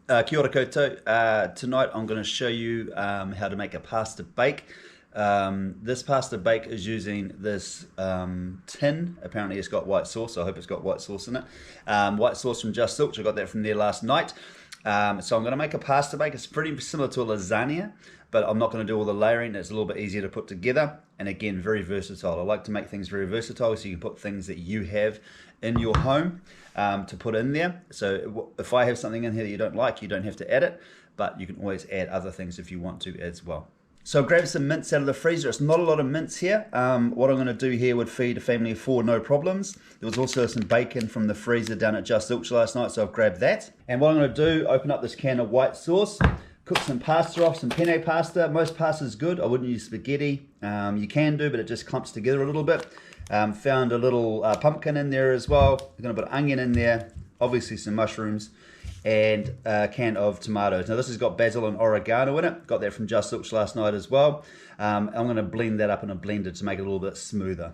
Kia ora koutou. Tonight I'm going to show you how to make a pasta bake. This pasta bake is using this tin. Apparently it's got white sauce, so I hope it's got white sauce in it. White sauce from Just Zilch, I got that from there last night. So I'm going to make a pasta bake. It's pretty similar to a lasagna, but I'm not going to do all the layering. It's a little bit easier to put together, and again, very versatile. I like to make things very versatile, so you can put things that you have in your home to put in there. So if I have something in here that you don't like, you don't have to add it, but you can always add other things if you want to as well. So grab some mince out of the freezer. It's not a lot of mince here. What I'm going to do here would feed a family of 4, no problems. There was also some bacon from the freezer down at Just Zilch last night, so I've grabbed that. And what I'm going to do, open up this can of white sauce, cook some pasta off, some penne pasta. Most pasta is good. I wouldn't use spaghetti. You can do, but it just clumps together a little bit. Found a little pumpkin in there as well. I'm going to put onion in there, obviously some mushrooms, and a can of tomatoes. Now this has got basil and oregano in it. Got that from Just Zilch last night as well. I'm going to blend that up in a blender to make it a little bit smoother.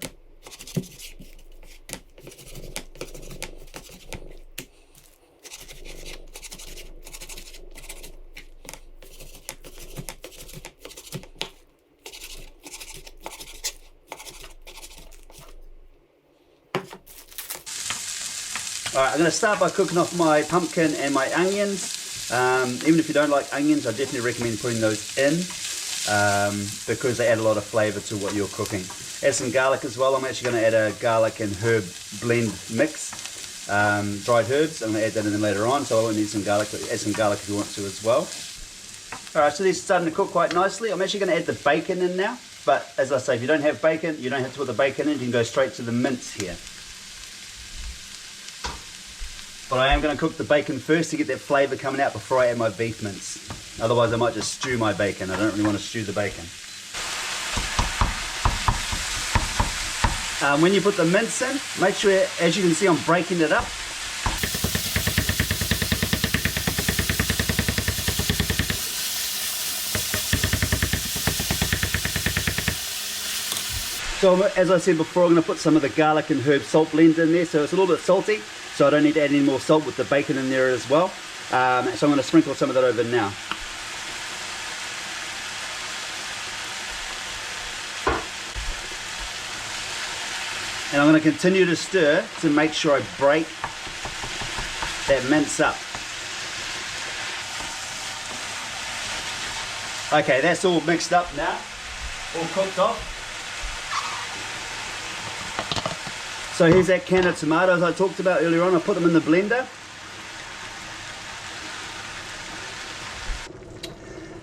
Alright, I'm going to start by cooking off my pumpkin and my onions. Even if you don't like onions, I definitely recommend putting those in because they add a lot of flavour to what you're cooking. Add some garlic as well. I'm actually going to add a garlic and herb blend mix, dried herbs. I'm going to add that in later on, so I won't need some garlic, but add some garlic if you want to as well. Alright, so these are starting to cook quite nicely. I'm actually going to add the bacon in now, but as I say, if you don't have bacon, you don't have to put the bacon in, you can go straight to the mince here. But I am going to cook the bacon first to get that flavour coming out before I add my beef mince. Otherwise I might just stew my bacon. I don't really want to stew the bacon. When you put the mince in, make sure, as you can see, I'm breaking it up. So as I said before, I'm going to put some of the garlic and herb salt blend in there, so it's a little bit salty. So I don't need to add any more salt with the bacon in there as well. So I'm going to sprinkle some of that over now. And I'm going to continue to stir to make sure I break that mince up. Okay, that's all mixed up now, all cooked off. So here's that can of tomatoes I talked about earlier on. I put them in the blender.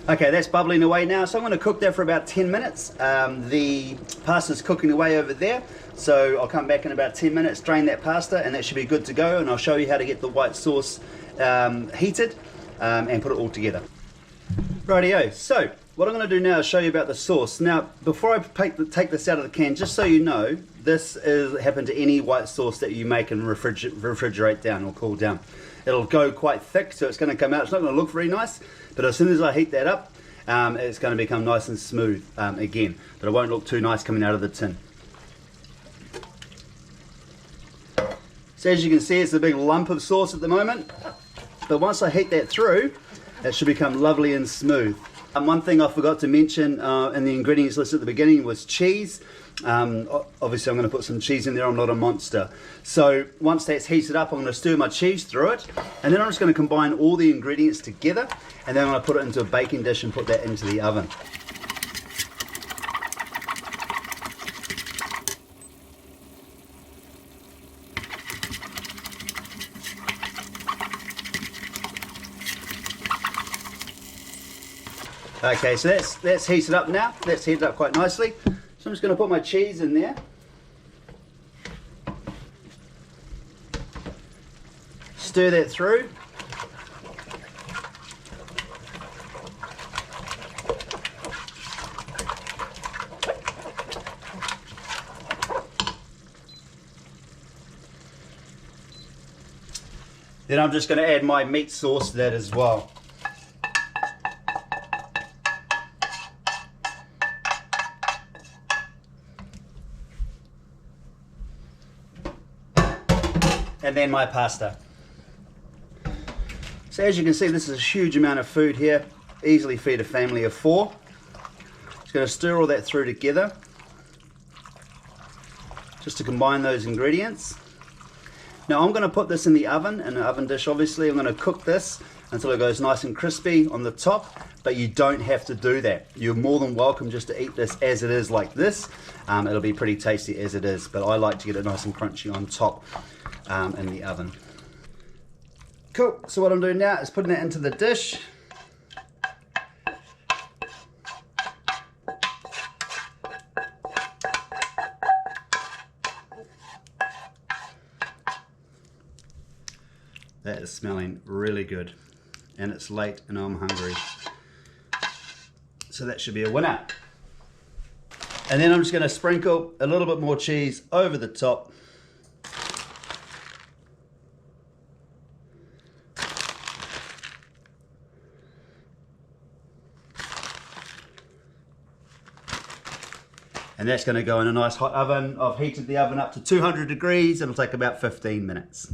Okay, that's bubbling away now. So I'm going to cook that for about 10 minutes. The pasta's cooking away over there. So I'll come back in about 10 minutes, drain that pasta, and that should be good to go. And I'll show you how to get the white sauce heated and put it all together. Rightio, so what I'm going to do now is show you about the sauce. Now, before I take this out of the can, just so you know, this happen to any white sauce that you make and refrigerate down or cool down. It'll go quite thick, so it's going to come out. It's not going to look very nice, but as soon as I heat that up, it's going to become nice and smooth again. But it won't look too nice coming out of the tin. So as you can see, it's a big lump of sauce at the moment. But once I heat that through, it should become lovely and smooth. One thing I forgot to mention in the ingredients list at the beginning was cheese. Obviously I'm going to put some cheese in there, I'm not a monster. So once that's heated up, I'm going to stir my cheese through it, and then I'm just going to combine all the ingredients together, and then I'm going to put it into a baking dish and put that into the oven. Okay, so that's heated up now. That's heated up quite nicely. So I'm just going to put my cheese in there. Stir that through. Then I'm just going to add my meat sauce to that as well. and then my pasta. So as you can see, this is a huge amount of food here. Easily feed a family of 4. Just going to stir all that through together, just to combine those ingredients. Now I'm going to put this in the oven, in an oven dish obviously. I'm going to cook this until it goes nice and crispy on the top, but you don't have to do that. You're more than welcome just to eat this as it is like this. It'll be pretty tasty as it is, but I like to get it nice and crunchy on top in the oven. Cool, so what I'm doing now is putting it into the dish. That is smelling really good, and it's late and I'm hungry. So that should be a winner. And then I'm just going to sprinkle a little bit more cheese over the top. And that's going to go in a nice hot oven. I've heated the oven up to 200 degrees. It'll take about 15 minutes.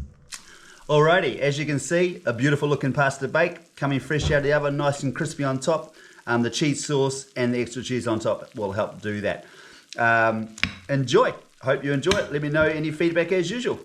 Alrighty, as you can see, a beautiful looking pasta bake, coming fresh out of the oven, nice and crispy on top. The cheese sauce and the extra cheese on top will help do that. Enjoy. Hope you enjoy it. Let me know any feedback as usual.